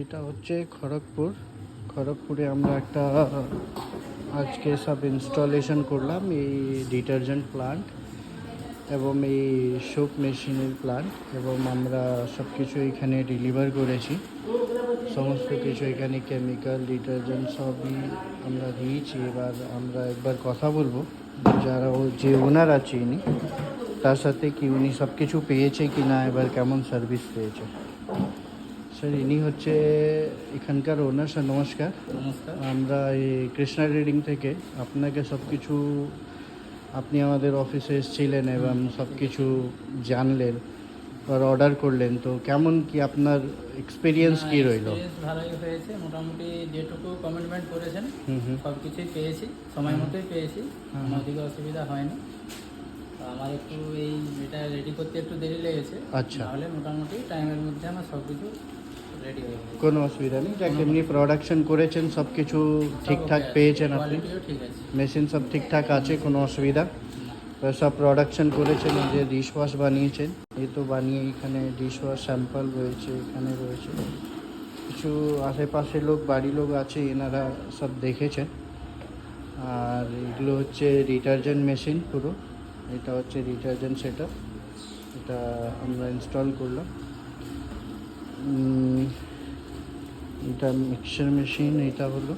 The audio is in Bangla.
এটা হচ্ছে খড়গপুরে আমরা একটা আজকে সব ইনস্টলেশন করলাম এই ডিটারজেন্ট প্লান্ট এবং এই সোপ মেশিনের প্লান্ট, এবং আমরা সব কিছু এখানে ডেলিভার করেছি। সমস্ত কিছু এখানে কেমিক্যাল ডিটারজেন্ট সবই আমরা দিয়েছি। এবার আমরা একবার কথা বলবো যারা যে ওনার আছে ইনি, তার সাথে কি উনি সব কিছু পেয়েছে কি না, এবার কেমন সার্ভিস পেয়েছে। স্যার ইনি হচ্ছে এখানকার ওনার। স্যার নমস্কার। নমস্কার। আমরা এই কৃষ্ণা ট্রেডিং থেকে আপনাকে সব কিছু, আপনি আমাদের অফিসে এসেছিলেন এবং সব কিছু জানলেন আর অর্ডার করলেন, তো কেমন কি আপনার এক্সপিরিয়েন্স কি রইল? ভালোই হয়েছে, মোটামুটি যেটুকু কমিটমেন্ট করেছেন সব কিছুই পেয়েছি, সময় মতোই পেয়েছি, কোনো দিকে অসুবিধা হয়নি। আমার একটু এটা রেডি করতে একটু দেরি লেগেছে। আচ্ছা, তাহলে মোটামুটি টাইমের মধ্যে আমার সব কিছু রেডি হয়ে গেছে। কোনো অসুবিধা নেই। যাকে এমনি প্রোডাকশন করেছেন সব কিছু ঠিকঠাক পেয়েছেন আপনি? ঠিক আছে, মেশিন সব ঠিকঠাক আছে, কোনো অসুবিধা? সব প্রোডাকশন করেছেন, যে ডিশ ওয়াশ বানিয়েছেন, এই তো বানিয়ে এখানে ডিশ ওয়াশ স্যাম্পল রয়েছে, এখানে রয়েছে কিছু আশেপাশে লোক, বাড়ির লোক আছে, এনারা সব দেখেছেন। আর এগুলো হচ্ছে ডিটারজেন্ট মেশিন পুরো, এটা হচ্ছে ডিটারজেন্ট সেটআপ, এটা আমরা ইনস্টল করলাম। এটা মিক্সার মেশিন, এটা হলো